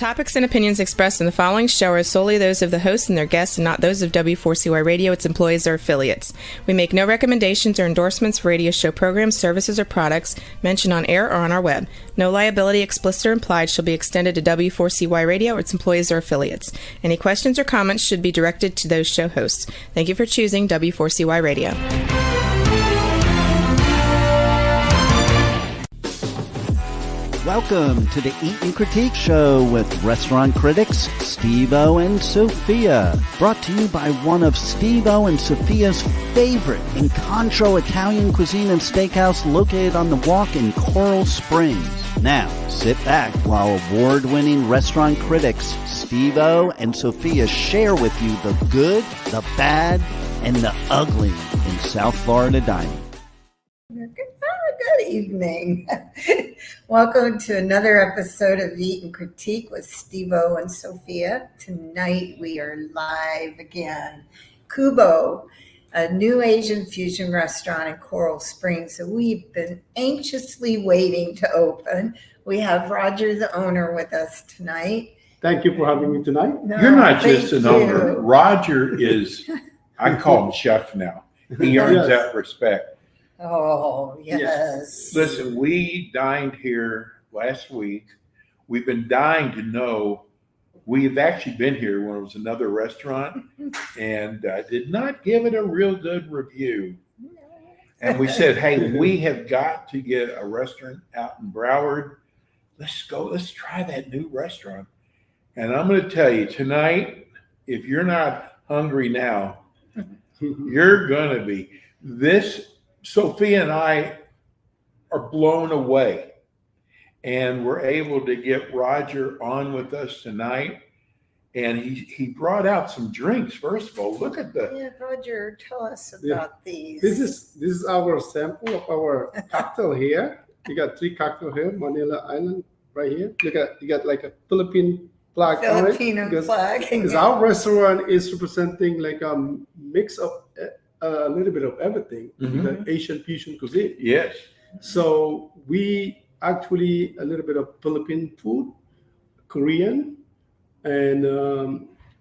topics and opinions expressed in the following show are solely those of the hosts and their guests and not those of W4CY Radio, its employees, or affiliates. We make no recommendations or endorsements for radio show programs, services, or products mentioned on air or on our web. No liability, explicit or implied, shall be extended to W4CY Radio, its employees, or affiliates. Any questions or comments should be directed to those show hosts. Thank you for choosing W4CY Radio. Welcome to the Eat and Critique Show with restaurant critics Steve-O and Sophia. Brought to you by one of Steve-O and Sophia's favorite Incontro Italian cuisine and steakhouse located on the Walk in Coral Springs. Now, sit back while award-winning restaurant critics Steve-O and Sophia share with you the good, the bad, and the ugly in South Florida dining. Good evening. Welcome to another episode of Eat and Critique with Steve-O and Sophia. Tonight we are live again. Kubo, a new Asian fusion restaurant in Coral Springs that we've been anxiously waiting to open. We have Roger, the owner, with us tonight. Thank you for having me tonight. No, You're not just an owner. you. Roger is, I call him chef now. He earns Yes. that respect. Oh, yes. Listen, we dined here last week. We've been dying to know. We've actually been here when it was another restaurant and did not give it a real good review. And we said, hey, we have got to get a restaurant out in Broward. Let's try that new restaurant. And I'm going to tell you tonight, if you're not hungry now, you're going to be. Sophia and I are blown away, and we're able to get Roger on with us tonight. And he brought out some drinks. First of all, look at Yeah, Roger, tell us about these. This is our sample of our cocktail here. You got 3 cocktails here, Manila Island right here. You got like a Philippine flag on it. Filipino flag. Because our restaurant is representing like a mix of a little bit of everything, the Asian fusion cuisine. Yes. So we actually a little bit of Philippine food, Korean, and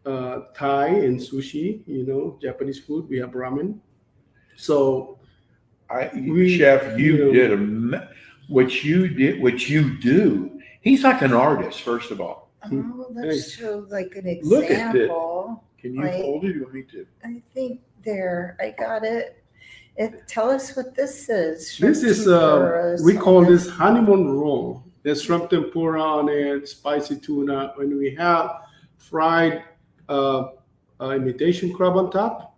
Thai and sushi. Japanese food. We have ramen. So, Chef, you did what you do. He's like an artist, first of all. Oh, let's show like an example. Look at it. Can you hold it? You want me to? I think there, I got it. Tell us what this is. This is we call this honeymoon roll. There's shrimp tempura on it, spicy tuna. When we have fried imitation crab on top,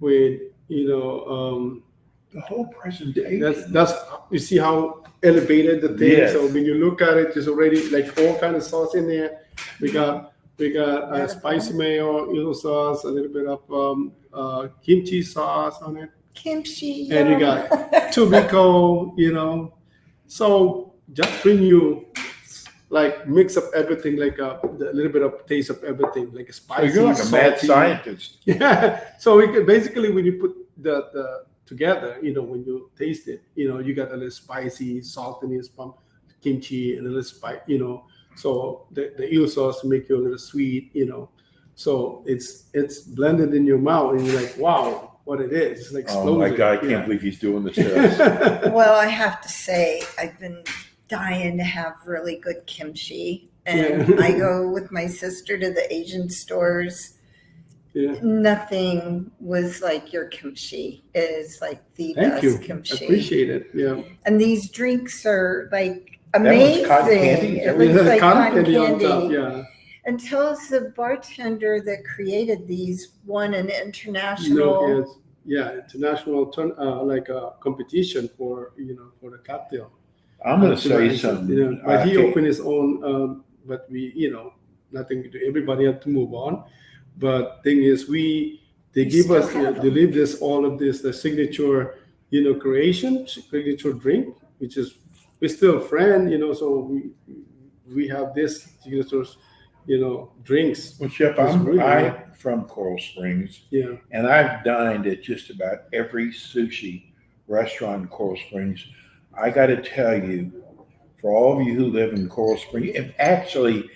with The whole presentation. that's you see how elevated the thing. Yes. So when you look at it, there's already like all kind of sauce in there. We got spicy mayo, sauce, a little bit of kimchi sauce on it. Kimchi. And you got tobiko, So just bring you like mix up everything, like a little bit of taste of everything, like a spicy. So you're like a mad salty. scientist. Yeah. So we can basically, when you put the together, when you taste it, you got a little spicy, saltiness from kimchi and a little spice, So the eel sauce make you a little sweet, So it's blended in your mouth, and you're like, wow, what it is. It's like Oh my God, I can't believe he's doing this to us. Well, I have to say, I've been dying to have really good kimchi. And I go with my sister to the Asian stores. Yeah. Nothing was like your kimchi. It is like the Thank best you. kimchi. I appreciate it. Yeah. And these drinks are like That amazing. one's cotton candy. It looks like cotton candy. on top. Yeah. And tell us, the bartender that created these won an international. International competition for for the cocktail. I'm going to say something. But he opened his own. But we nothing to do. Everybody had to move on. But thing is, they give us all of this the signature creation, signature drink, which is we're still friend. So we have this signature drinks. Well, Chef, I'm from Coral Springs. Yeah. And I've dined at just about every sushi restaurant in Coral Springs. I got to tell you, for all of you who live in Coral Springs, if actually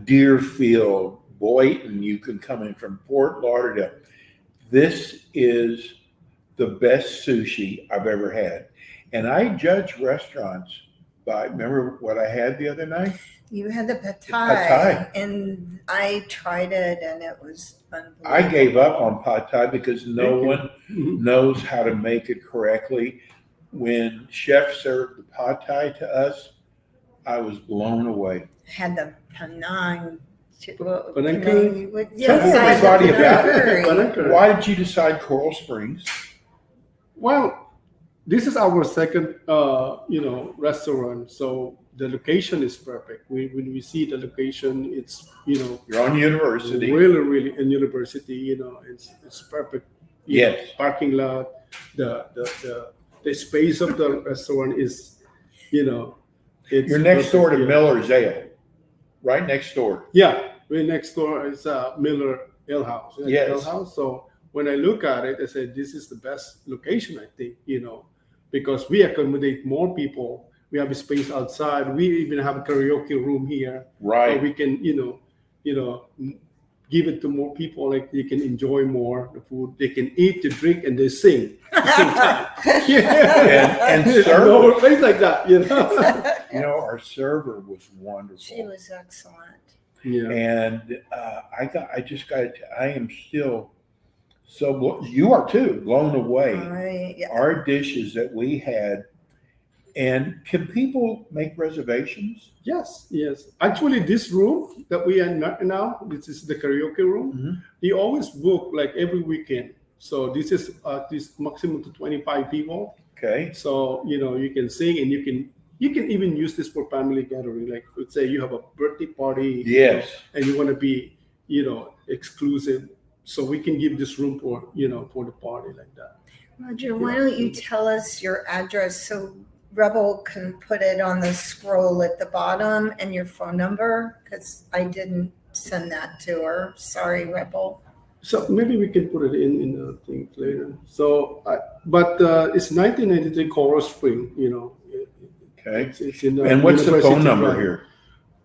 Deerfield, Boynton. You can come in from Fort Lauderdale. This is the best sushi I've ever had. And I judge restaurants by, remember what I had the other night? You had the pad Pad thai, thai. and I tried it, and it was unbelievable. I gave up on pad thai because no Thank you. one knows how to make it correctly. When chef served the pad thai to us, I was blown away. Had the Penang. Penang curry? Tell everybody about it. Penang curry. Why did you decide Coral Springs? Well, this is our second, restaurant. So the location is perfect. When we see the location, it's, You're on University. really in university. It's perfect. Yes. Parking lot, the space of the restaurant is, it's You're next door to perfect, Miller's Ale. Right next door. Yeah, we're next door is Miller Ale House. Yes. Ale House. So when I look at it, I said this is the best location. I think because we accommodate more people. We have a space outside. We even have a karaoke room here. Right. So we can give it to more people. Like they can enjoy more the food. They can eat, they drink, and they sing at the same time. And serve. No place like that. Our server was wonderful. She was excellent. Yeah. And I am still you are too, blown away. Our dishes that we had. And can people make reservations? Yes. Actually, this room that we are now, this is the karaoke room. Mm-hmm. We always book like every weekend. So this is this maximum to 25 people. Okay. So you can sing, and you can even use this for family gathering. Like let's say you have a birthday party. Yes. And you want to be exclusive. So we can give this room for for the party like that. Roger, why don't you tell us your address so Rebel can put it on the scroll at the bottom, and your phone number, because I didn't send that to her. Sorry, Rebel. So maybe we can put it in the thing later. So, it's 1993 Coral Spring. Okay. It's in. And what's the University phone number Drive. here?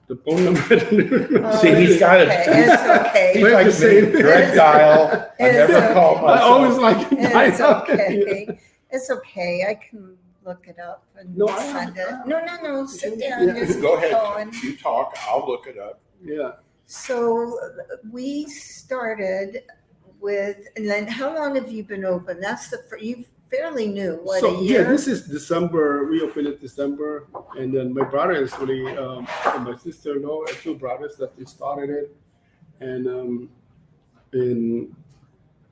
The phone number. See, he's got it. It's okay. He's like me, direct dial. I It's never call okay. myself. I always like. It's okay. It's okay. I can look it up and No, send it. No. Sit down. Yeah. Just Go keep ahead. going. You talk. I'll look it up. Yeah. So we started with, and then how long have you been open? That's you fairly new. What, a year? Yeah, this is December. We opened it December, and then my brother actually, and my sister-in-law, two brothers that they started it, and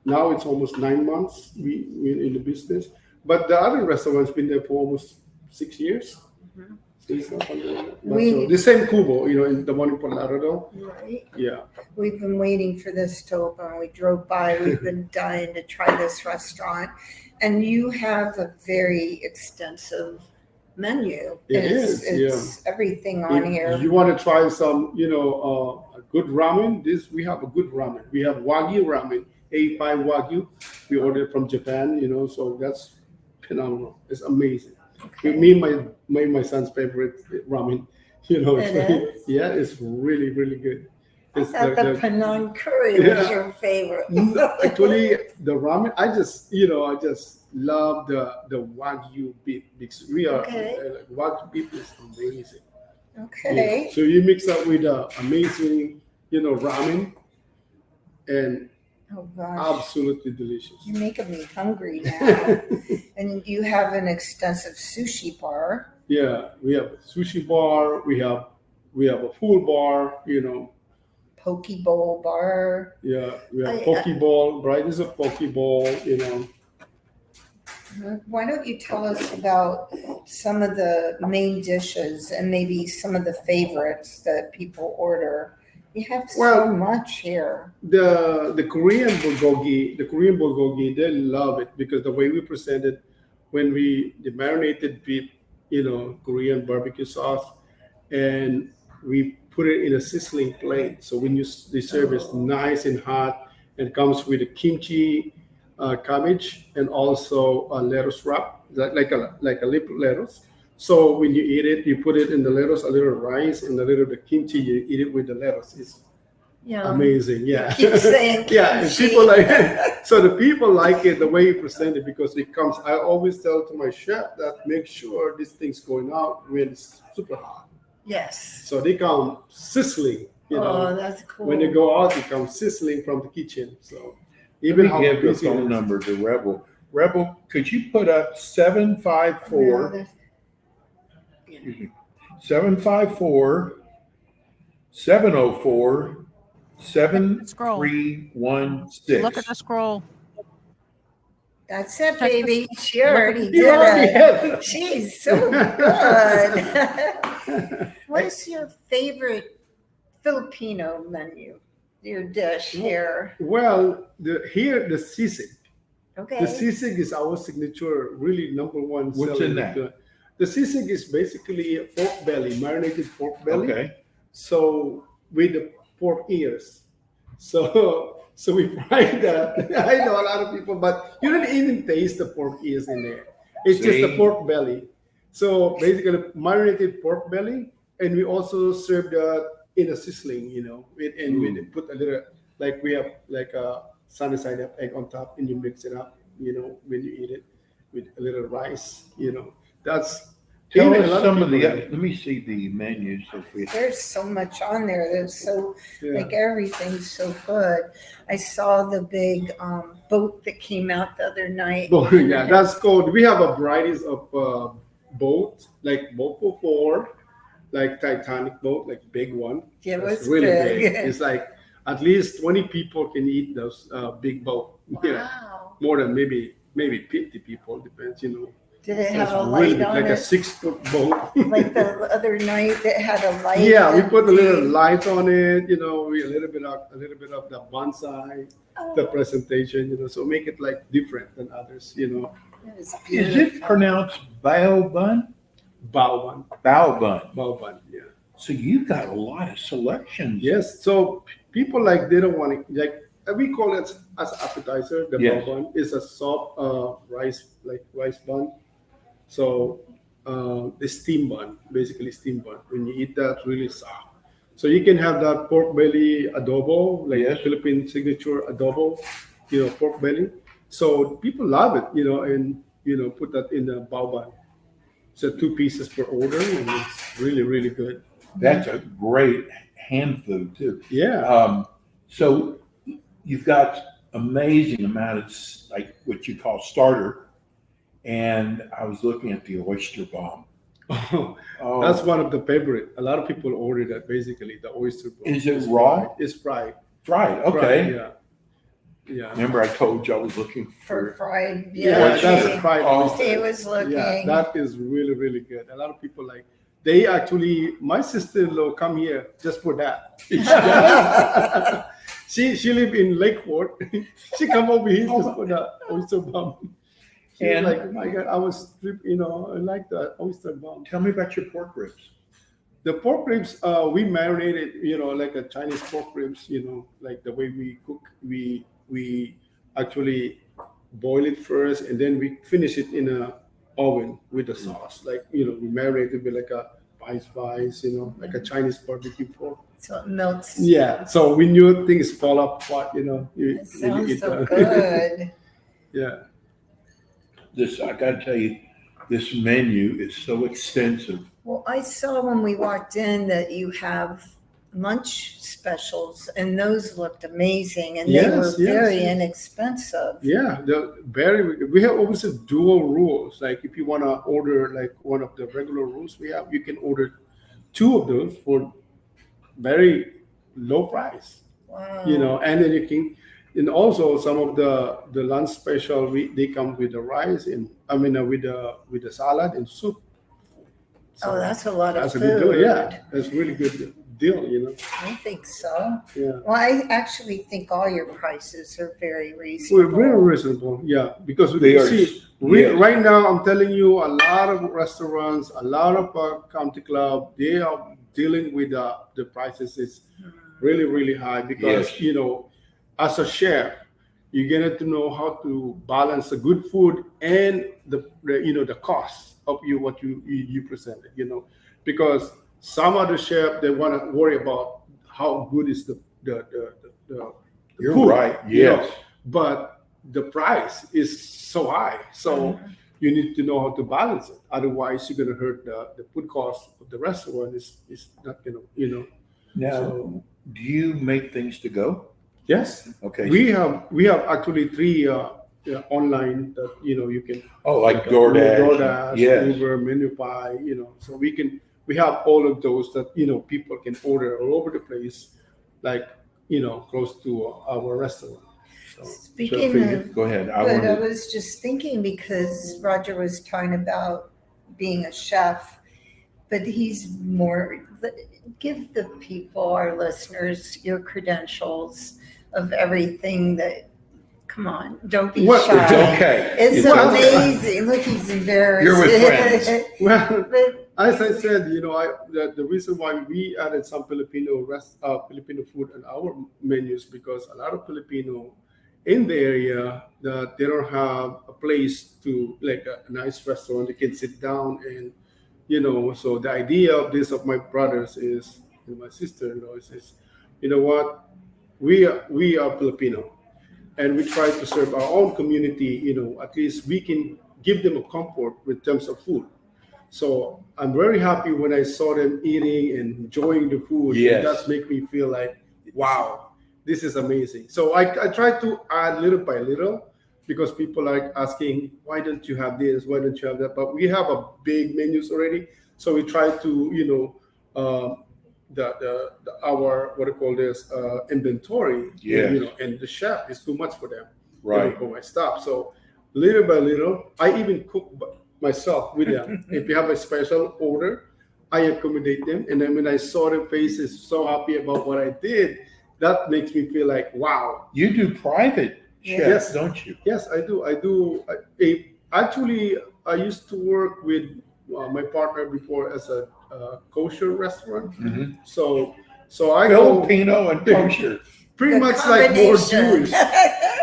now it's almost 9 months we're in the business. But the other restaurant's been there for almost 6 years. Mhm. So the same Kubo, in the one in Fort Lauderdale. Right. Yeah. We've been waiting for this to open. We drove by. We've been dying to try this restaurant. And you have a very extensive menu. It's everything on If here. you want to try some, a good ramen, we have a good ramen. We have Wagyu ramen, A5 Wagyu. We ordered from Japan, so that's phenomenal. It's amazing. Okay. My son's favorite ramen. It is? Yeah, it's really, really good. I It's thought the Penang curry was Yeah. your favorite. Actually, the ramen, I just love the Wagyu beef because Okay. Wagyu beef is amazing. Okay. Yeah. So you mix that with amazing, ramen, and Oh gosh, absolutely delicious. you're making me hungry now. And you have an extensive sushi bar. Yeah, we have a sushi bar. We have a full bar. Poke bowl bar. Yeah, we have I- poke bowl. Right, is a poke bowl. Why don't you tell us about some of the main dishes and maybe some of the favorites that people order? You have so Well, much here. The Korean bulgogi, they love it because the way we present it, when the marinated beef, Korean barbecue sauce, and we put it in a sizzling plate. So when they serve it nice and hot, and comes with a kimchi, cabbage, and also a lettuce wrap, like a lip lettuce. So when you eat it, you put it in the lettuce, a little rice, and a little the kimchi. You eat it with the lettuce. It's amazing. Yeah. Keep saying yeah. And kimchi. people like so the people like it the way you present it because it comes. I always tell to my chef that make sure this thing's going out when it's super hot. Yes. So they come sizzling. Oh, that's cool. When they go out, they come sizzling from the kitchen. So even give the phone number to Rebel. Rebel, could you put up 754? 754 704 7316. Look at the scroll. That's it, baby. She already did it. She's so good. What's your favorite Filipino menu? Your dish here? Well, the sisig. Okay. The sisig is our signature, really number one. What's in that? The sisig is basically pork belly, marinated pork belly. Okay. So with the pork ears. So we fry that. I know a lot of people, but you don't even taste the pork ears in there. It's just the pork belly. So basically marinated pork belly, and we also serve that in a sizzling, and we put a little, like we have like a sunny side up egg on top, and you mix it up, when you eat it with a little rice, That's Tell us some of the. Let me see the menu, Sophia. There's so much on there. There's so like everything's so good. I saw the big boat that came out the other night. Oh, yeah, that's called. We have a varieties of boat, like boat for four, like Titanic boat, like big one. Yeah, it was really big. It's like at least 20 people can eat those big boat. Wow. More than maybe 50 people, depends, Did it have It's a light really on like it? a 6-foot boat. Like the other night that had a light. Yeah, we and put a little the- light on it, we a little bit of the bonsai, the presentation, so make it like different than others, It was Is beautiful. it pronounced bao bun? Bao bun, yeah. So you got a lot of selections. Yes, so people they don't want to we call it as appetizer. The bao bun is a soft rice bun. So the steam bun, basically steam bun. When you eat that, really soft. So you can have that pork belly adobo, Philippine signature adobo, pork belly. So people love it, and put that in the bao bun. So 2 pieces per order, and it's really, really good. That's a great hand food too. Yeah. So you've got amazing amount of like what you call starter, and I was looking at the oyster bomb. Oh, that's one of the favorite. A lot of people order that. Basically, the oyster bomb. Is it raw? It's fried. Fried. Okay. Fried, yeah. Remember, I told you I was looking For for. fried. Yeah, she- that's fried oyster. She was looking. Yeah, that is really, really good. A lot of people they actually, my sister-in-law come here just for that. She live in Lakeport. She come over here just for the oyster bomb. And like, oh my God, I was, I like the oyster bomb. Tell me about your pork ribs. The pork ribs, we marinated, like a Chinese pork ribs, like the way we cook. We actually boil it first, and then we finish it in a oven with the sauce. We marinate it with like a spice, like a Chinese barbecue pork. So it melts. Yeah. So when your things fall apart, It sounds eat so that. good. Yeah. I got to tell you, this menu is so extensive. Well, I saw when we walked in that you have lunch specials, and those looked amazing, and they were very inexpensive. Yeah, we have obviously dual rules. Like if you want to order like one of the regular rules we have, you can order 2 of those for very low price. Wow. And then you can, and also some of the lunch special they come with the rice and with the salad and soup. So that's a lot of that's food. a good deal. Yeah, that's really good deal. I think so. Yeah. Well, I actually think all your prices are very reasonable. We're very reasonable, yeah, because They are, right now I'm telling you, a lot of restaurants, a lot of country club, they are dealing with the prices is really, really high because as a chef, you get to know how to balance the good food and the cost of you what you presented, because some other chef they want to worry about how good is the You're food, right. Yes. but the price is so high, so you need to know how to balance it. Otherwise, you're going to hurt the food cost of the restaurant. Is not going to. Now, So, do you make things to go? yes, Okay. we have actually 3 online that you can. Like DoorDash. DoorDash, Yes. Uber, Menupie, so we have all of those that people can order all over the place, like close to our restaurant. So, Speaking Sophia, of, go ahead. good, I was just thinking because Roger was talking about being a chef, but he's more. Give the people, our listeners, your credentials of everything that. Come on, don't be Well, shy. It's okay. It's okay. amazing. Look, he's embarrassed. You're with friends. Well, But as I said, the reason why we added some Filipino food on our menus because a lot of Filipino in the area that they don't have a place to like a nice restaurant they can sit down and so the idea of this of my brothers is and my sister-in-law is you know what we are Filipino and we try to serve our own community, at least we can give them a comfort in terms of food. So I'm very happy when I saw them eating and enjoying the food. Yes. And that's make me feel like, wow, this is amazing. So I try to add little by little because people are asking, why don't you have this? Why don't you have that? But we have a big menus already. So we try to, our what do you call this inventory, Yes. and the chef is too much for them, Right. for my staff. So little by little, I even cook myself with them. If you have a special order, I accommodate them, and then when I saw their faces so happy about what I did, that makes me feel like wow. You do private chefs, Yes. don't you? Yes, I do. Actually, I used to work with my partner before as a kosher restaurant. Mhm. So I go Filipino and kosher. pretty the much like more combination. Jewish.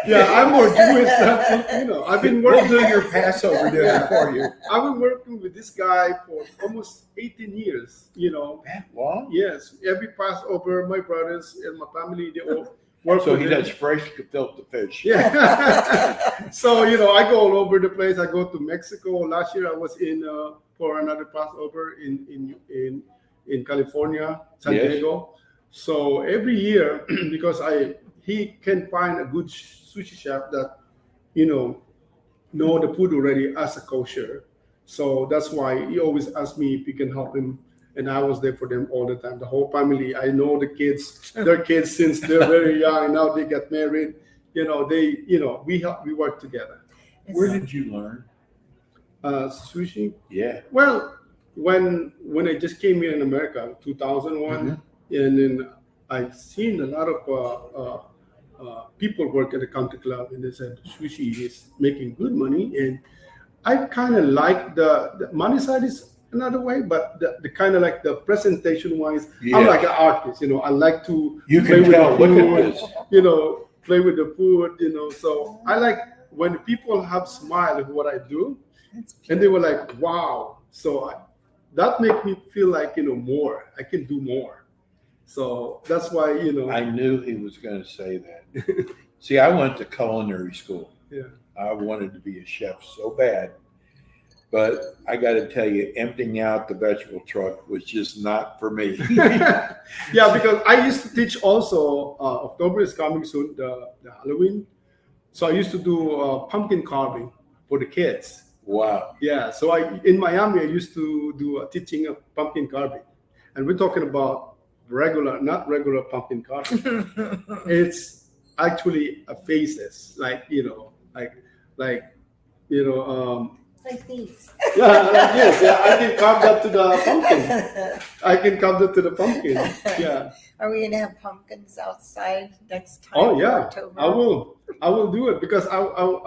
Yeah, I'm more Jewish than Filipino. I've been We'll working. do your Passover dinner for you. I've been working with this guy for almost 18 years. That long? Yes, every Passover, my brothers and my family they all work. So with he him. does fresh gefilte fish. Yeah. So I go all over the place. I go to Mexico. Last year I was in for another Passover in California, San Yes. Diego. So every year, because he can find a good sushi chef that know the food already as a kosher. So that's why he always asks me if he can help him. And I was there for them all the time. The whole family. I know the kids, their kids since they're very young. And now they get married. We work together. Where did you learn? Sushi. Yeah. Well, when I just came here in America, 2001, and then I've seen a lot of people work at the country club, and they said sushi is making good money, and I kind of like the money side is another way, but the kind of like the presentation wise, Yeah. I'm like an artist, I like to You play can with tell. the Look food, at this. play with the food, So I like when people have smile at what I do, and they were like, "Wow!" So that make me feel like more. I can do more. So that's why I knew he was going to say that. See, I went to culinary school. Yeah. I wanted to be a chef so bad. But I got to tell you, emptying out the vegetable truck was just not for me. Yeah, because I used to teach also. October is coming soon, the Halloween. So I used to do pumpkin carving for the kids. Wow. Yeah, so in Miami, I used to do teaching of pumpkin carving, and we're talking about not regular pumpkin carving. It's actually a faces, like Like these. yeah, like this. Yeah, I can carve that to the pumpkin. I can carve that to the pumpkin. Yeah. Are we gonna have pumpkins outside next time? Oh for yeah, October? I will do it because I will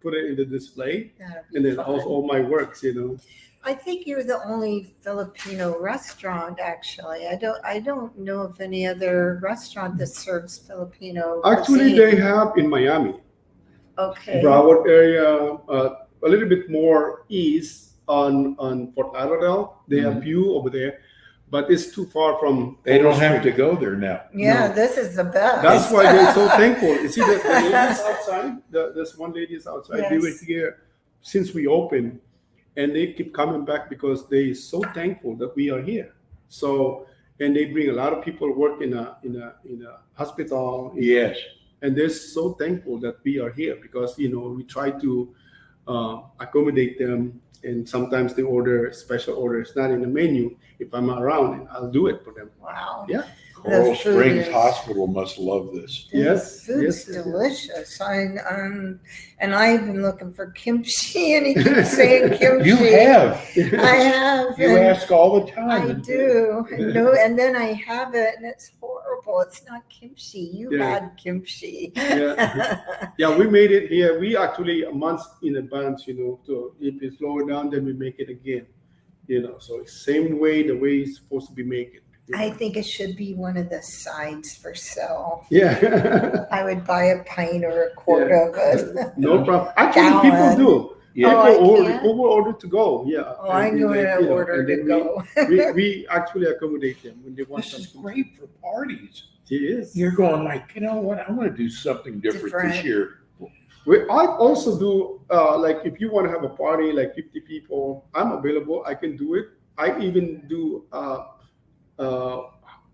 put it in the display, That'd be and then fun. also all my works. I think you're the only Filipino restaurant. Actually, I don't know of any other restaurant that serves Filipino. Actually, cuisine. they have in Miami, Okay. Broward area. a little bit more east on Fort Lauderdale. They have view over there, but it's too far from. They don't have to go there now. Yeah, No. this is the best. That's why they're so thankful. You see, the ladies outside. This one lady is outside. They were Yes. here since we opened, and they keep coming back because they so thankful that we are here. So, and they bring a lot of people work in a hospital. Yes. And they're so thankful that we are here because we try to accommodate them, and sometimes they order special orders not in the menu. If I'm around, I'll do it for them. Wow. Yeah. Coral The food Springs is- Hospital must love this. Yes, The food's yes, yes, yes. delicious. And I've been looking for kimchi, and he keeps saying kimchi. You have. I have. You and ask all the time. I do. And then I have it, and it's horrible. It's not kimchi. You Yeah. had kimchi. Yeah. Yeah, we made it here. We actually a month in advance, so if you slow it down, then we make it again. So it's same way, the way it's supposed to be made. I think it should be one of the sides for sale. Yeah. I would buy a pint or a quart of it. No problem. Actually, people Gallon. do. Yeah. Oh, I People order to go. Yeah. Oh, I'm And going then, to order and to then go. we actually accommodate them when they want This is something. great for parties. It is. You're going like, you know what? I want to do something different this Different. year. I also do like if you want to have a party like 50 people, I'm available. I can do it. I even do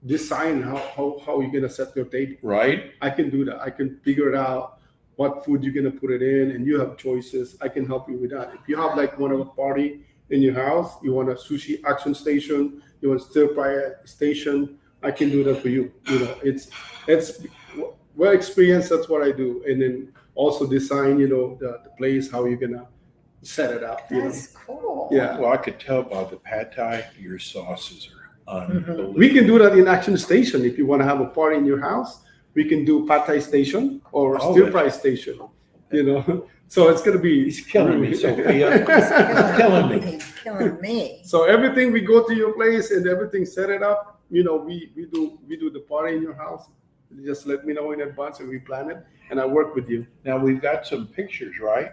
design how you're gonna set your table. Right? I can do that. I can figure it out what food you're gonna put it in, and you have choices. I can help you with that. If you have like one of a party in your house, you want a sushi action station, you want stir fry station, I can do that for you. It's well experienced. That's what I do, and then also design. The place how you're gonna set it up. That's cool. Yeah. Well, I could tell by the pad thai, your sauces are unbelievable. We can do that in action station if you want to have a party in your house. We can do pad thai station or Oh, stir fry station. So it's gonna be. He's killing me, Sophia. He's killing me. He's killing me. So everything we go to your place and everything set it up. We do the party in your house. You just let me know in advance and we plan it, and I work with you. Now we've got some pictures, right?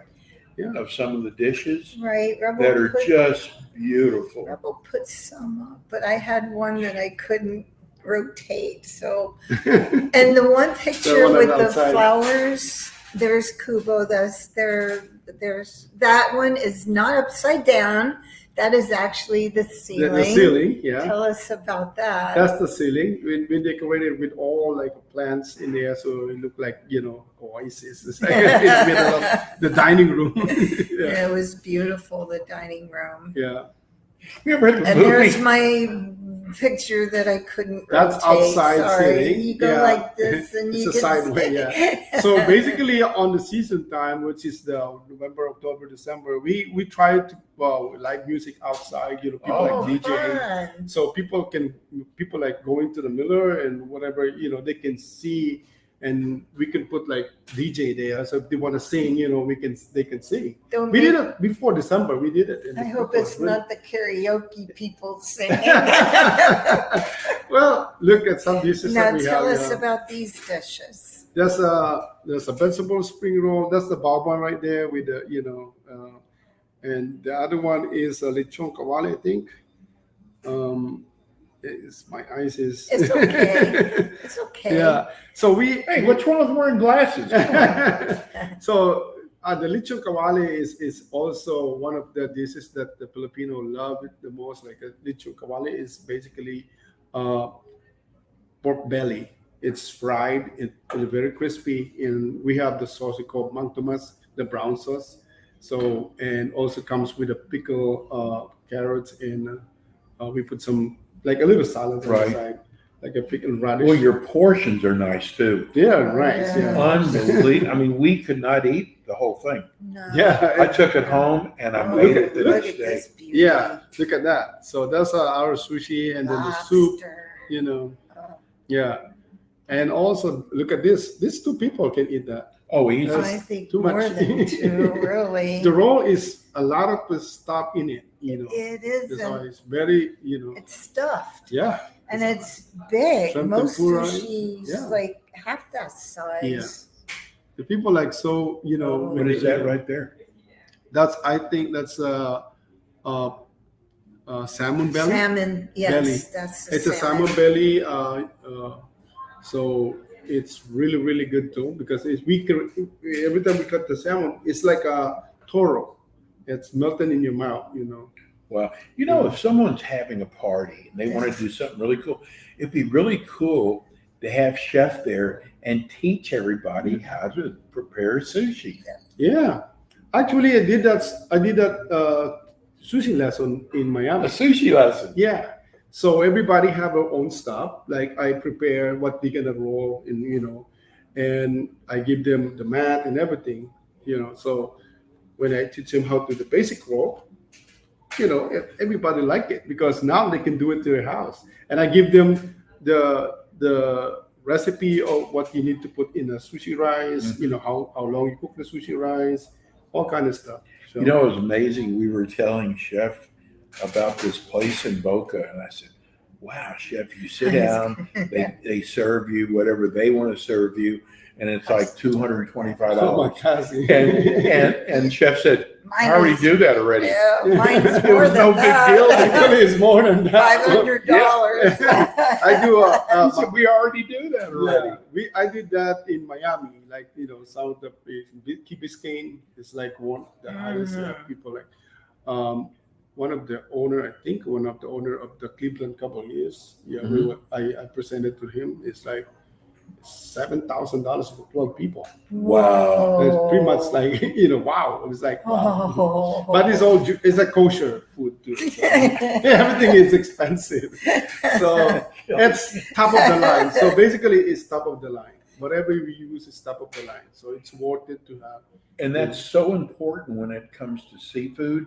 Yeah. Of some of the dishes Right. that are just beautiful. Rebel put some up, but I had one that I couldn't rotate. So, Yeah. and the one picture one with the outside. flowers, there's Kubo. There's that one is not upside down. That is actually the ceiling. The ceiling, yeah. Tell us about that. That's the ceiling. We decorated with all like plants in there, so it looked like oasis. It's like it's middle of the dining room. Yeah. Yeah, it was beautiful, the dining room. Yeah. Remember the And there's movie? my picture that I couldn't That's rotate. outside Sorry. sitting. You go Yeah. like this and It's you a can sideway, see. yeah. So basically, on the season time, which is the November, October, December, we try to live music outside. People Oh, like DJ. fun. So people like go into the Miller and whatever, they can see, and we can put like DJ there. So if they want to sing, they can sing. Don't We make- did it before December. We did it. I hope it's not the karaoke people singing. Well, look at some dishes Now that we tell have. us Yeah. about these dishes. There's a vegetable spring roll. That's the balbon right there with the and the other one is a lechon kawali, I think. My eyes is. It's okay. It's okay. Yeah. So Hey, what's wrong with wearing glasses? So the lechon kawali is also one of the dishes that the Filipino love it the most. Like a lechon kawali is basically pork belly. It's fried. It's very crispy, and we have the sauce we call Mang Tomas, the brown sauce. So and also comes with a pickle, carrots, and we put some like a little salad Right. inside, like a pickled radish. Well, your portions are nice too. Yeah, right. Yeah. Yeah. Unbelievable. I mean, we could not eat the whole thing. No. Yeah. I took it home and I Oh, made it the look next at day. this beauty. Yeah, look at that. So that's our sushi, and then the soup. Lobster. Oh. Yeah, and also look at this. These two people can eat that. Oh, easy. Oh, That's I think too more much. than two, really. The roll is a lot of the stuff in it. It is. So And it's very, it's stuffed. yeah. And it's big. Shrimp Most tempura, sushi's yeah. like half that size. Yeah. The people like so, Oh. What is that right there? I think that's uh, salmon belly. Salmon, yes, Belly. that's the It's a salmon belly. So it's really, really good too because every time we cut the salmon, it's like a toro. It's melting in your mouth, you know. Well, if someone's having a party and they want to do something really cool, it'd be really cool to have chef there and teach everybody how to prepare sushi. Yeah, actually, I did that. Sushi lesson in Miami. A sushi lesson. Yeah. So everybody have their own stuff. Like I prepare what they're gonna roll in, and I give them the mat and everything, So when I teach them how to do the basic roll, everybody like it because now they can do it to their house. And I give them the recipe of what you need to put in a sushi rice, how long you cook the sushi rice, all kind of stuff. So, It was amazing. We were telling Chef about this place in Boca, and I said, "Wow, Chef, you sit down, they serve you whatever they want to serve you, and it's like $225." oh my gosh. And Chef said, "I already do that already." Yeah, mine's It more was than no big that. deal. Actually, it's more than that. $500. I do. He said, "We already do that already." I did that in Miami, like some of the Key Biscayne is like one of the highest people. Like one of the owner of the Cleveland Cavaliers. Yeah, I presented to him. It's like $7,000 for 12 people. Wow. It's pretty much like wow. It was like wow. Oh. But it's a kosher food too. So everything is expensive. So it's top of the line. So basically, it's top of the line. Whatever we use is top of the line. So it's worth it to have. And that's so important when it comes to seafood,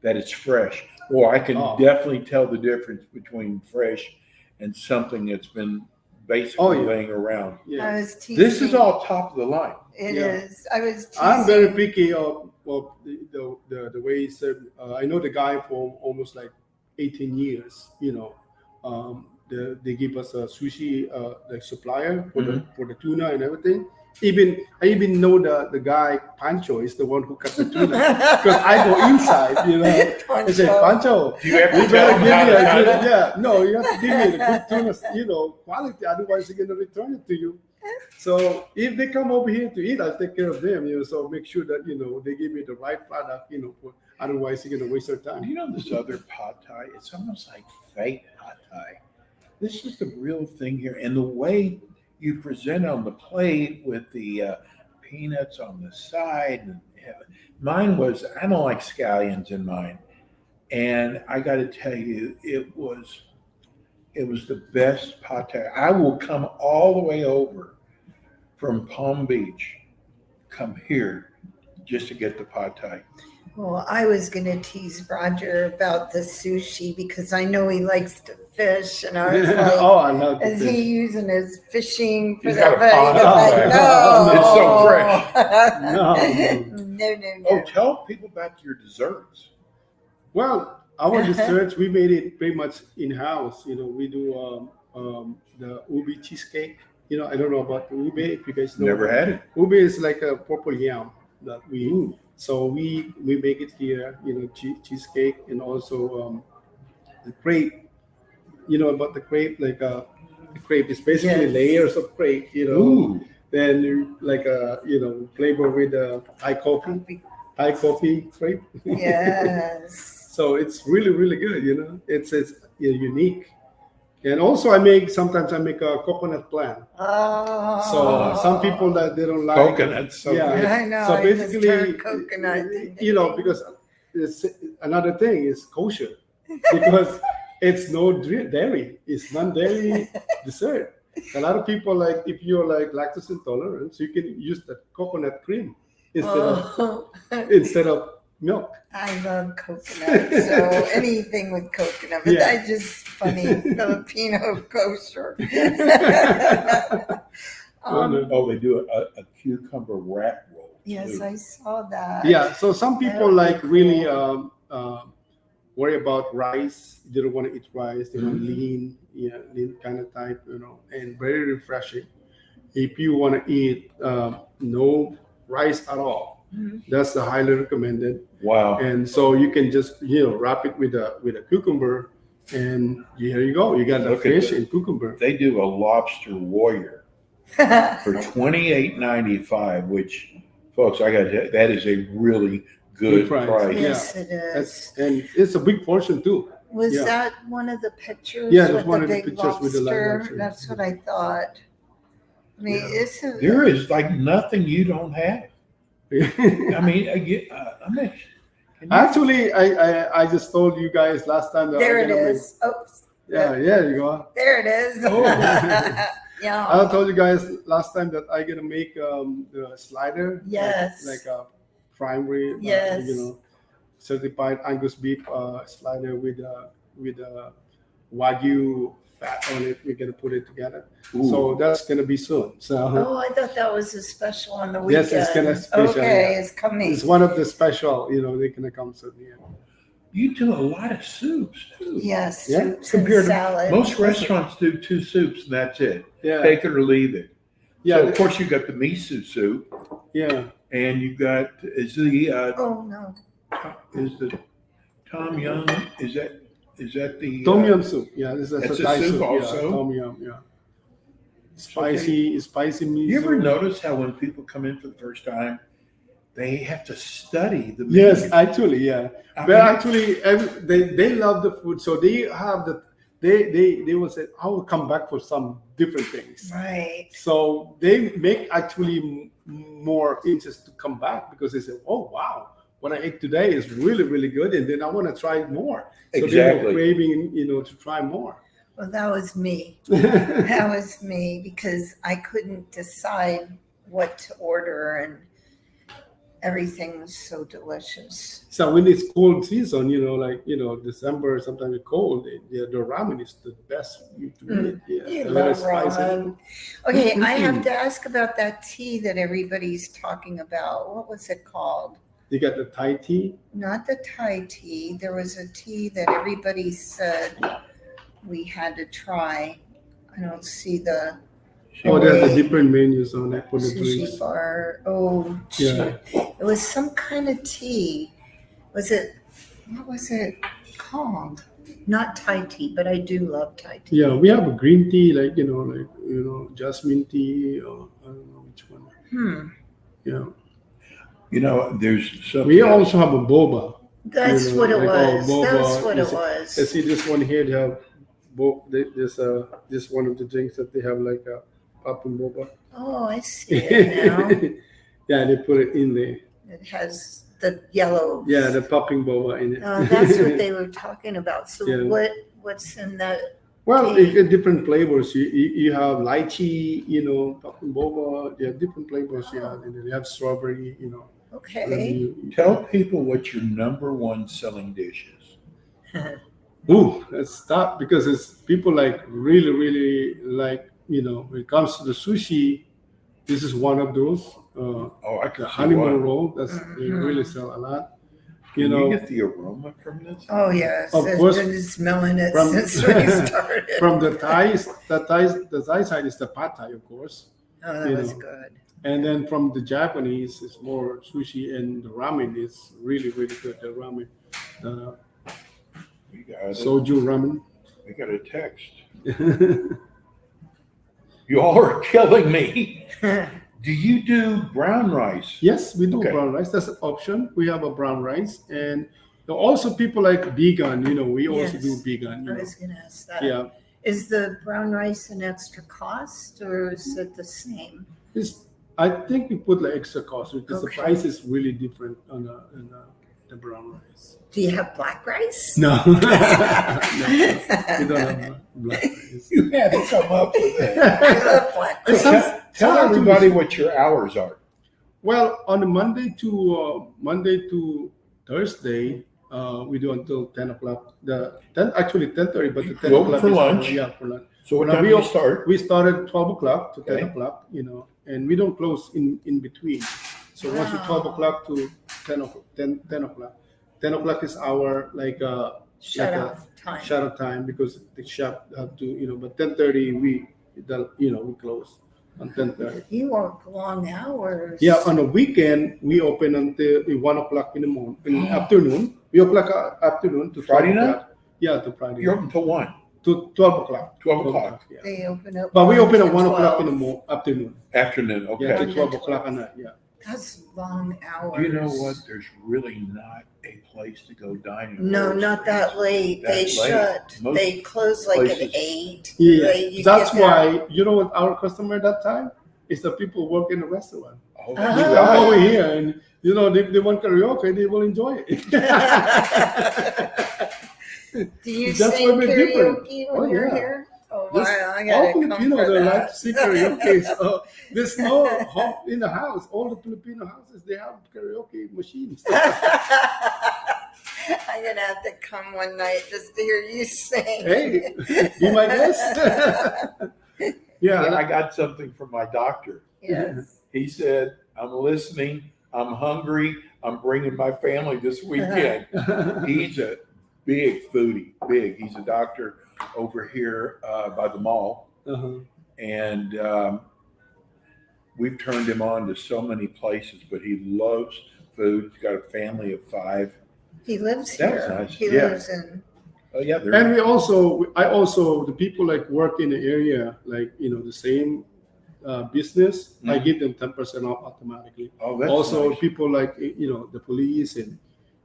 that it's fresh. Or I can definitely tell the difference between fresh and something that's been basically laying around. Yeah. I was teasing. This is all top of the line. It is. I was teasing. I'm very picky of the way he said. I know the guy for almost like 18 years. They give us a sushi like supplier for the tuna and everything. I even know the guy Pancho is the one who cut the tuna because I go inside. I say, Pancho, You have to you tell better give them me how to- you have to give me the good tuna, quality. Otherwise, they're gonna return it to you. So if they come over here to eat, I'll take care of them. So make sure that they give me the right product. Otherwise, you're gonna waste their time. This other pad thai? It's almost like fake pad thai. This is the real thing here, and the way you present on the plate with the peanuts on the side. And mine was, I don't like scallions in mine, and I got to tell you, it was the best pad thai. I will come all the way over from Palm Beach, come here just to get the pad thai. Well, I was going to tease Roger about the sushi because I know he likes to fish, and I was like, I love is he using his fishing for He's that? got a pond But out there. no. It's so fresh. No. Oh, tell people about your desserts. Well, our research, we made it pretty much in-house. We do the ubi cheesecake. I don't know about the ubi, if you guys know. Never had it. Ubi is like a purple yam that we so we make it here, cheesecake, and also the crepe. About the crepe, like the crepe is basically layers of crepe, Ooh. Then you flavor with Thai coffee crepe. Yes. So it's really, really good, it's unique. And also sometimes I make a coconut plant. Oh. So some people that they don't like Coconuts. So yeah. I know. So I just basically, turned coconut. because another thing is kosher because it's no dairy. It's non-dairy dessert. A lot of people if you're like lactose intolerant, so you can use the coconut cream instead of milk. I love coconut, so anything with coconut. But that's just funny, Filipino kosher. they do a cucumber wrap roll. Yes, too. I saw that. Yeah, so some people really worry about rice. They don't want to eat rice. They want lean kind of type, and very refreshing. If you want to eat no rice at all, That's the highly recommended. Wow. And so you can just wrap it with a cucumber, and here you go. You got the Look at fish that. and cucumber. They do a lobster warrior for $28.95, which, folks, that is a really good price. price. Yes, it is. And it's a big portion too. Was Yeah. that one of the pictures Yeah, that's with one the of the big pictures with the live lobster. That's what I thought. I mean, Yeah. it's a, There is like nothing you don't have. I mean, can you- Actually, I just told you guys last time that there I'm it gonna make- is. Oops. Yeah, you go. There it is. Oh. Yeah. I told you guys last time that I'm gonna make the slider. Yes. Like a primary. Yes. Certified Angus beef slider with Wagyu fat on it. We're gonna put it together. Ooh. So that's gonna be soon. So Oh, I thought that was a special on the weekend. Yes, it's gonna special, Okay, yeah. it's coming. it's one of the special. They're gonna come soon. Yeah. You do a lot of soups too. Yes, Yeah. soups and Compared to salad. most restaurants do 2 soups and that's it. Yeah. Take it or leave it. Yeah. So of course you got the miso soup, Yeah. and you got Oh no. is the Tom Yum is that the Tom yum soup. Yeah, that's That's a a Thai soup soup. also? Yeah, tom yum. Yeah. Spicy miso. You ever notice how when people come in for the first time, they have to study the Yes, menu? actually, yeah. I But mean- actually, they love the food, so they have they will say, "I will come back for some different things." Right. So they make actually more interest to come back because they say, "Oh wow, what I ate today is really really good, and then I want to try more." So they're Exactly. craving, to try more. Well, that was me. That was me because I couldn't decide what to order and everything was so delicious. So when it's cold season, December, sometimes it's cold, the ramen is the best you to eat. Yeah, You a little love spicy. ramen. Okay, I have to ask about that tea that everybody's talking about. What was it called? You got the Thai tea. Not the Thai tea. There was a tea that everybody said we had to try. I don't see the Oh, there's the different menus on it for the sushi drinks. bar. Oh, Yeah. it was some kind of tea. What was it called? Not Thai tea, but I do love Thai tea. Yeah, we have a green tea, jasmine tea, or I don't know which one. Yeah. There's something We else. also have a boba. That's what it was. boba. That's what it You was. see this one here, they have this one of the drinks that they have like a popping boba. Oh, I see it now. Yeah, they put it in there. It has the yellow. Yeah, the popping boba in it. That's what they were talking about. So Yeah. what's in that? Well, tea? you get different flavors. You have lychee, popping boba. You have different flavors. Yeah, and then you have strawberry. Okay. Tell people what your number one selling dish is. Ooh, that's tough because it's people really, really like, when it comes to the sushi, this is one of those. I can The see honeymoon why. roll, they really sell a lot. Can you get the aroma from this? Oh yes, Of I've course, been smelling it from- since we started. From the Thai side is the pad Thai, of course. Oh, that was good. And then from the Japanese, it's more sushi, and the ramen is really, really good. The ramen, the We got it. soju ramen. We got a text. You all are killing me. Do you do brown rice? Yes, we do Okay. brown rice. That's an option. We have a brown rice, and there are also people like vegan. We also Yes. do vegan. I was going to ask that. Yeah, Is the brown rice an extra cost or is it the same? I think we put extra cost because Okay. the price is really different on the brown rice. Do you have black rice? No, no, we don't have black rice. You had to come up with that. I love black It rice. sounds- Tell sounds everybody delicious. what your hours are. Well, on the Monday to Thursday, we do until 10 o'clock. Actually 10:30, but the 10 Go o'clock for is lunch. Yeah, for lunch. So what Now, time do you start? We start at 12 o'clock to 10 Okay. o'clock, and we don't close in between. So once you 12 o'clock to 10 o'clock. 10 o'clock is our Shut off time. shut off time because the shop have to, but 10:30 we close. on 10:30. You work long hours. Yeah, on the weekend we open until 1 o'clock in the morning, in the afternoon. We open afternoon to Friday 12 night? o'clock. Yeah, to Friday. You're open till 1, To 12 o'clock. 12 o'clock. Yeah. They open up. But we open at 1 1 to o'clock in 12. the afternoon. afternoon. Okay. Yeah, to 1 to 12 o'clock 12. at night. Yeah. That's long hours. You know what? There's really not a place to go dining. No, not that late. That They late. shut. Most They close like at places- 8. Yeah, You that's get there. why, you know what our customer at that time is the people who work in the restaurant. Oh, Uh-huh. that's They right. come over here and, you know, they want karaoke, they will enjoy it. Do you That's sing why we're different. karaoke Oh, when you're yeah. here? Oh, This- wow, I all gotta come Filipino, for they like to that. sing karaoke. So there's no home in the house. All the Filipino houses, they have karaoke machines. I'm gonna have to come one night just to hear you sing. Hey, be my guest. Yeah, Yeah, I got something from my doctor. Yes. He said, I'm listening. I'm hungry. I'm bringing my family this weekend. He's a big foodie, big. He's a doctor over here by the mall. uh-huh. And we've turned him on to so many places, but he loves food. He's got a family of 5. He lives That was here. nice. He Yeah. lives in. Oh, yeah. They're And I also, the people like work in the area, like, you know, the same business, I Mhm. give them 10% off automatically. Oh, that's Also, nice. people like, you know, the police and,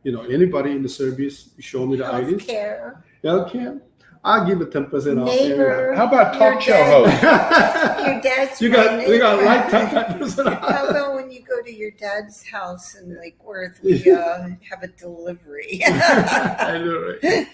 you know, anybody in the service, show me the IDs. Healthcare. Healthcare, I give a 10% off. Neighbor. How about Your talk show dad- host? Your dad's You my got, we got neighbor. lifetime 10% How off. about when you go to your dad's house in Lake Worth, we have a delivery. I know, right?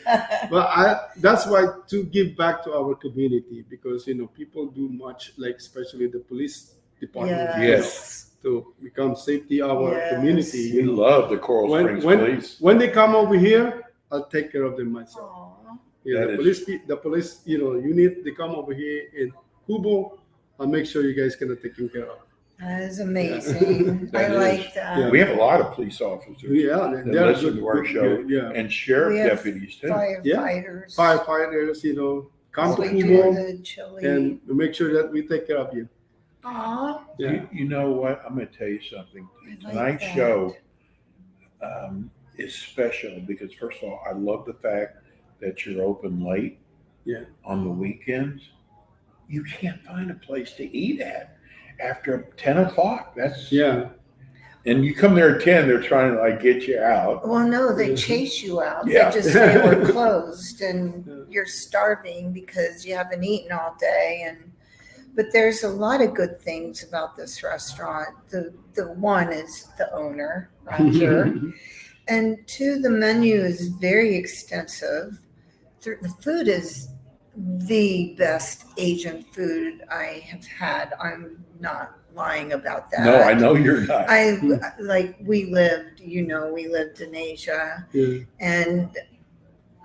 But that's why to give back to our community, because, you know, people do much, like especially the police department, you know, Yes. to become safety our Yes. community. We You know. love the Coral Springs Police. When they come over here, I'll take care of them myself. Aw. Yeah, That the police, you know, unit, they come over here in Kubo. I'll make sure you guys get it taken care of. That is amazing. I That is. like that. Yeah. We have a lot of police officers Yeah, that they're listen good- to our good- show, Yeah, and sheriff We have deputies too. Firefighters. firefighters, you know, come to We do Kubo the chili. and we make sure that we take care of you. Aw, Yeah. You know what? I'm going to tell you something. I like Tonight's that. show is special because, first of all, I love the fact that you're open late. Yeah. On the weekends, you can't find a place to eat at after 10 o'clock. That's Yeah. And you come there at 10, they're trying to like get you out. well, no, they chase you out. Yeah. They just say we're closed and Yeah. you're starving because you haven't eaten all day. But there's a lot of good things about this restaurant. The one is the owner, Roger. And 2, the menu is very extensive. The food is the best Asian food I have had. I'm not lying about that. No, I know you're not. We lived in Asia, Yeah. and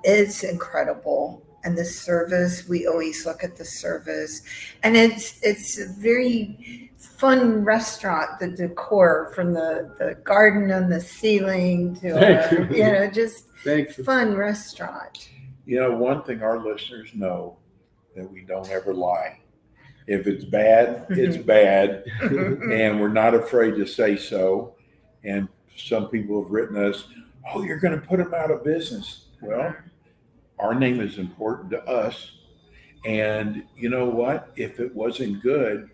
it's incredible. And the service, we always look at the service, and it's a very fun restaurant. The decor, from the garden on the ceiling to Thank you. just Thank you. fun restaurant. You know, one thing our listeners know that we don't ever lie. If it's bad, it's bad, and we're not afraid to say so. And some people have written us, "Oh, you're going to put them out of business." Well, our name is important to us, and you know what? If it wasn't good,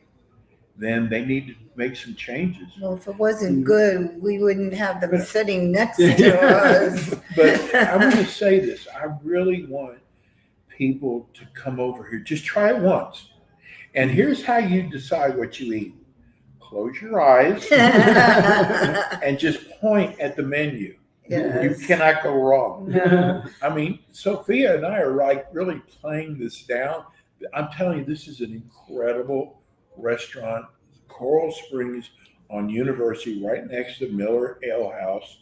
then they need to make some changes. Well, if it wasn't good, we wouldn't have them But- sitting next to us. But I'm going to say this. I really want people to come over here. Just try it once. And here's how you decide what you eat. Close your eyes and just point at the menu. Yes. You cannot go wrong. No. I mean, Sophia and I are like really playing this down. I'm telling you, this is an incredible restaurant, Coral Springs on University, right next to Miller Ale House.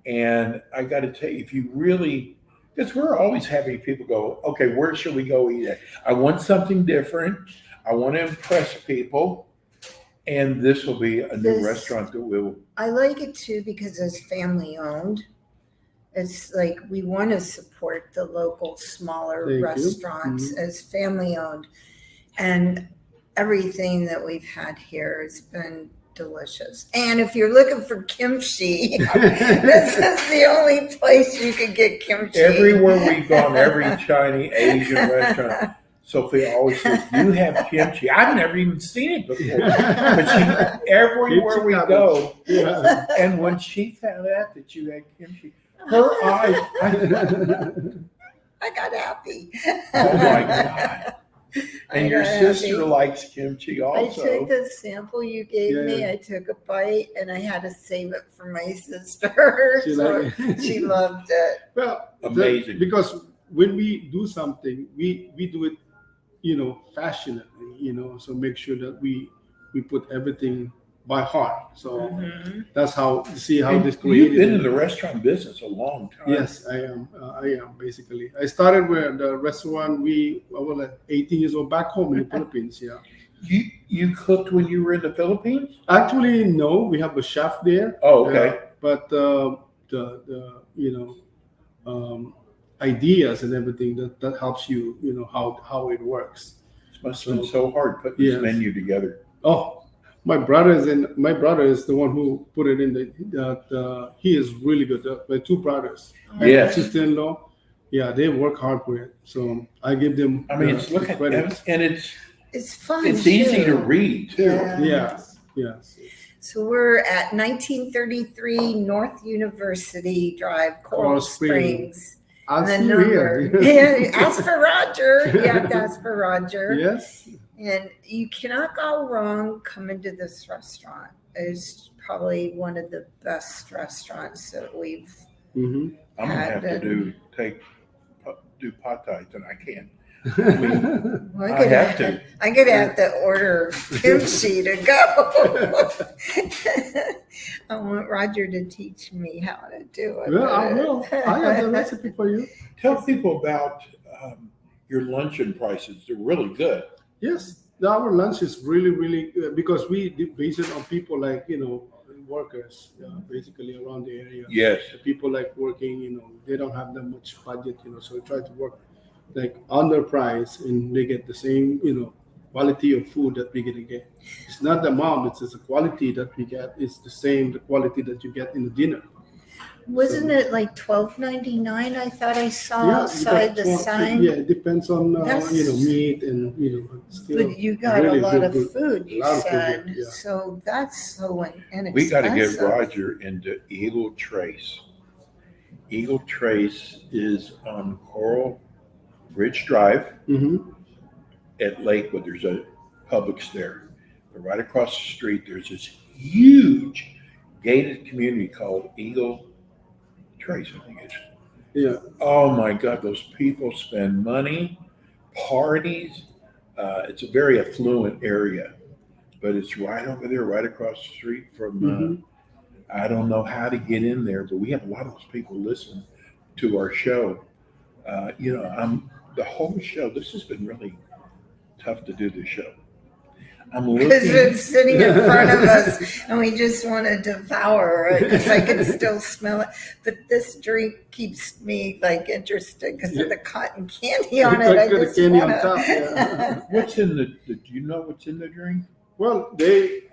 And I got to tell you, if you really, because we're always having people go, okay, where should we go eat at? I want something different. I want to impress people. And this will be a new This- restaurant that will. I like it too because it's family owned. It's like we want to support the local smaller Thank you. restaurants as family owned. And everything that we've had here has been delicious. And if you're looking for kimchi, this is the only place you can get kimchi. Everywhere we've gone, every Chinese, Asian restaurant, Sophia always says, "You have kimchi." I've never even seen it before. But everywhere we go, and when she found out that you had kimchi, her eyes, I got happy. oh my God. And your sister likes kimchi I also. took the sample you gave me. I took a bite, and I had to save it for my sister. She loved it. Well, amazing. Because when we do something, we do it, passionately, so make sure that we put everything by heart. So that's how this created. You've been in the restaurant business a long time. Yes, I am. Basically. I started with the restaurant. I was like 18 years old back home in the Philippines. Yeah. You cooked when you were in the Philippines? Actually, no. We have a chef there. Oh, okay. But the ideas and everything that helps you, how it works. It must have been so hard putting this menu together. Oh, my brother is the one who put it in. He is really good. My two brothers, yes, sister-in-law, they work hard for it. So I give them. I mean, it's fun. It's easy to read too. Yes. So we're at 1933 North University Drive, Coral Springs. I'll see you here. Ask for Roger. You have to ask for Roger. Yes. And you cannot go wrong coming to this restaurant. It's probably one of the best restaurants that we've I'm gonna have to do pad thai, and I can't. I'm gonna have to order kimchi to go. I want Roger to teach me how to do it. Well, I will. I have the recipe for you. Tell people about your luncheon prices. They're really good. Yes, our lunch is really, really good because we base it on people like, workers, basically around the area. Yes. The people like working, they don't have that much budget, so we try to work like under price and they get the same, quality of food that we're going to get. It's not the amount, it's just the quality that we get. It's the quality that you get in the dinner. Wasn't it like $12.99? I thought I saw outside the sign. Yeah, it depends on meat and still. But you got really a lot of good. food. You said food, yeah. so. That's so inexpensive. We got to get Roger into Eagle Trace. Eagle Trace is on Coral Ridge Drive at Lakewood. There's a Publix there. But right across the street, there's this huge gated community called Eagle Trace, I think it is. Yeah. Oh my God, those people spend money, parties. It's a very affluent area, but it's right over there, right across the street from. I don't know how to get in there, but we have a lot of those people listen to our show. The whole show. This has been really tough to do this show. Because it's sitting in front of us and we just want to devour it because I can still smell it. But this drink keeps me interested because of the cotton candy on it. I just candy on wanna... top. Yeah. What's in the? Do you know what's in the drink? Well, the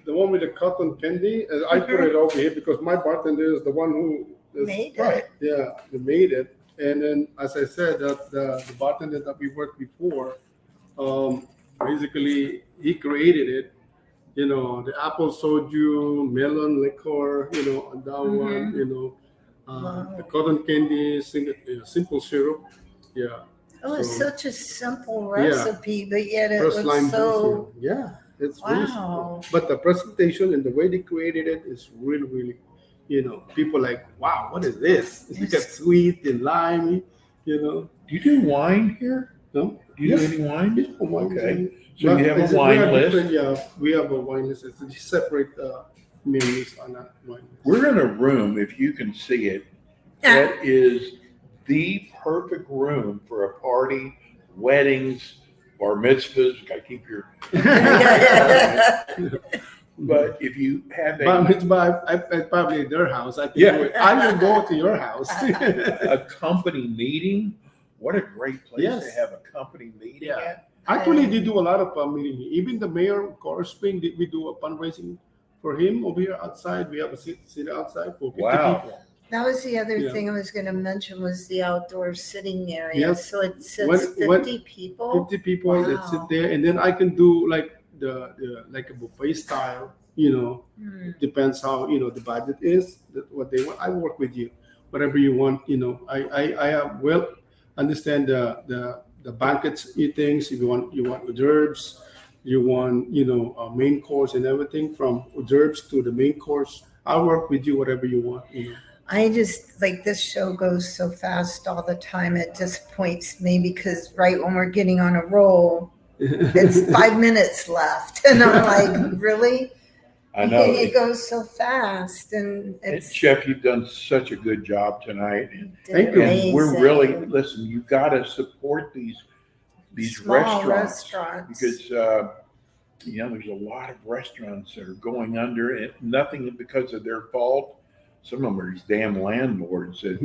one with the cotton candy. I put it over here because my bartender is the one who made it. Right. Yeah, they made it. And then, as I said, that the bartender that we worked before, basically he created it. The apple soju, melon liquor, and that one, the cotton candy, simple syrup. Yeah. Oh, it's such a simple recipe, but yet it First was so. Yeah, it's wow. Really simple. But the presentation and the way they created it is really, really. People like, wow, what is this? You get sweet and limey, Do you do wine here? No? Do you do any wine? Yeah, okay. So you have a wine list? We have a wine list. It's just separate menus on that wine list. We're in a room, if you can see it, that is the perfect room for a party, weddings, bar mitzvahs. I keep your... But if you have probably at their house, I can go to your house. A company meeting, what a great place to have a company meeting at. Actually, they do a lot of meeting. Even the mayor of Coral Spring, we do a fundraising for him over here outside. We have a sit outside for 50 Wow. people. That was the other Yeah. thing I was going to mention was the outdoor sitting area. Yes. So it sits When- 50 people. 50 people that sit Wow. there, and then I can do like the like a buffet style. Depends how the budget is, what they want. I work with you, whatever you want. I have understand the banquets eatings. If you want hors d'oeuvres, you want main course and everything from hors d'oeuvres to the main course. I'll work with you, whatever you want. I just like this show goes so fast all the time. It disappoints me because right when we're getting on a roll, it's 5 minutes left. And I'm like, really? I know. It goes so fast. And it's Chef, you've done such a good job tonight. And Thank you. amazing. we're really, listen, you got to support these Small restaurants because, there's a lot of restaurants that are going under, and nothing because of their fault. Some of them are these damn landlords that,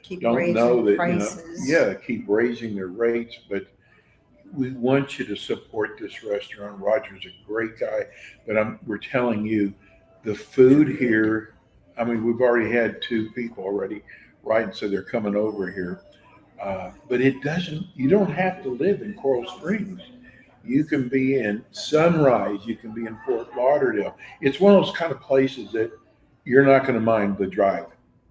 Keep don't raising know that, prices. keep raising their rates. But we want you to support this restaurant. Roger's a great guy, but we're telling you, the food here, I mean, we've already had 2 people already, right? And so they're coming over here. But you don't have to live in Coral Springs. You can be in Sunrise. You can be in Fort Lauderdale. It's one of those kind of places that you're not going to mind the drive.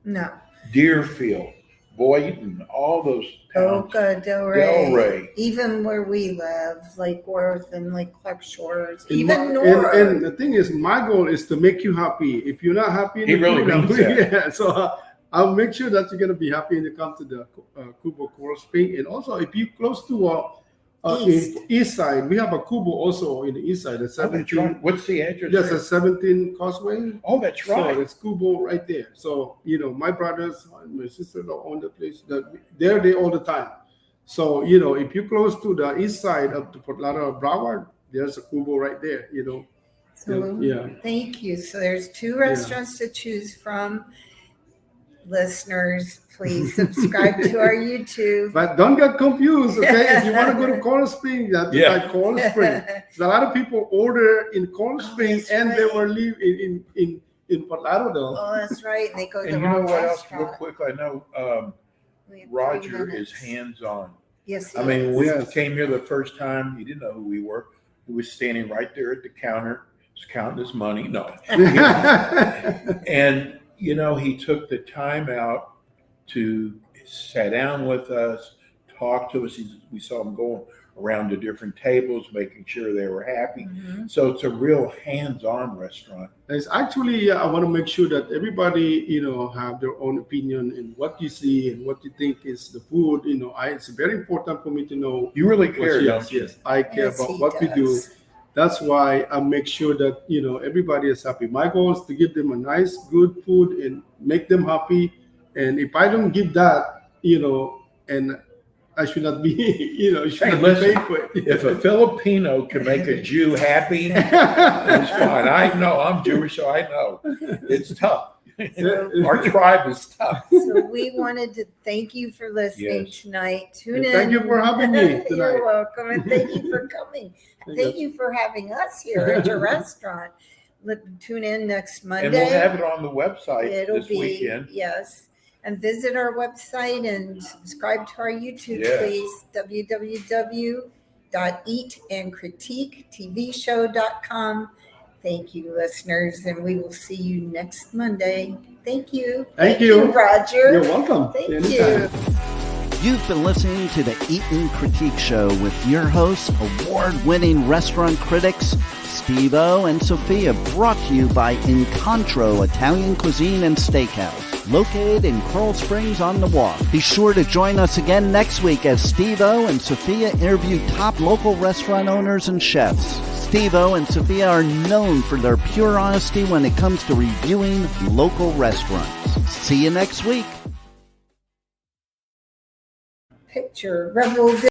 No. Deerfield, Boynton, all those towns. Boca, Delray. Even where we live, like Worth and like Clark Shores, even North. And the thing is, my goal is to make you happy. If you're not happy, He really means that. Yeah. So I'll make sure that you're going to be happy when you come to the Kubo Coral Spring. And also, if you're close to east side, we have a Kubo also in the east side. At 17. What's the address? Yes, there? at 17 Causeway. Oh, that's right. So it's Kubo right there. So my brothers, my sister-in-law own the place. They're there all the time. So if you're close to the east side of the Port Lauderdale Broward, there's a Kubo right there. So thank you. So there's 2 restaurants to choose from. Listeners, please subscribe to our YouTube. But don't get confused, okay? If you want to go to Coral Spring, you have to try Coral Spring. A lot of people order in Coral Spring and they will live in Port Lauderdale. Oh, that's right. And they go to And the you know wrong what else, real restaurant. quick? I know We have 3 Roger is minutes. hands-on. Yes, I mean, we Yes. came here the first time. He didn't know who we were. He was standing right there at the counter, just counting his money. No. And, he took the time out to sit down with us, talk to us. We saw him going around to different tables, making sure they were happy. Mhm. So it's a real hands-on restaurant. It's actually, I want to make sure that everybody, have their own opinion in what you see and what you think is the food. It's very important for me to know. You really care, don't you? Yes, I care Yes, about he what we do. does. That's why I make sure that everybody is happy. My goal is to give them a nice, good food and make them happy. And if I don't give that, and I should not be, should not listen, be paid for it. If a Filipino can make a Jew happy, it's fine. I know I'm Jewish, so I know it's tough. Our tribe is tough. So we wanted to thank you for listening Yes. tonight. Tune And in. thank you for having me tonight. You're welcome. And thank you for coming. Thank you for having us here at your restaurant. Tune in next Monday. And we'll have it on the website It'll this be, weekend. yes. And visit our website and subscribe to our YouTube, Yeah. please. www.eatandcritiquetvshow.com. Thank you, listeners, and we will see you next Monday. Thank you. Thank you. Roger. You're welcome. Thank Anytime. you. You've been listening to the Eat and Critique Show with your hosts, award-winning restaurant critics Steve-O and Sophia, brought to you by Incontro Italian Cuisine and Steakhouse, located in Coral Springs on the Walk. Be sure to join us again next week as Steve-O and Sophia interview top local restaurant owners and chefs. Steve-O and Sophia are known for their pure honesty when it comes to reviewing local restaurants. See you next week. Picture Rebel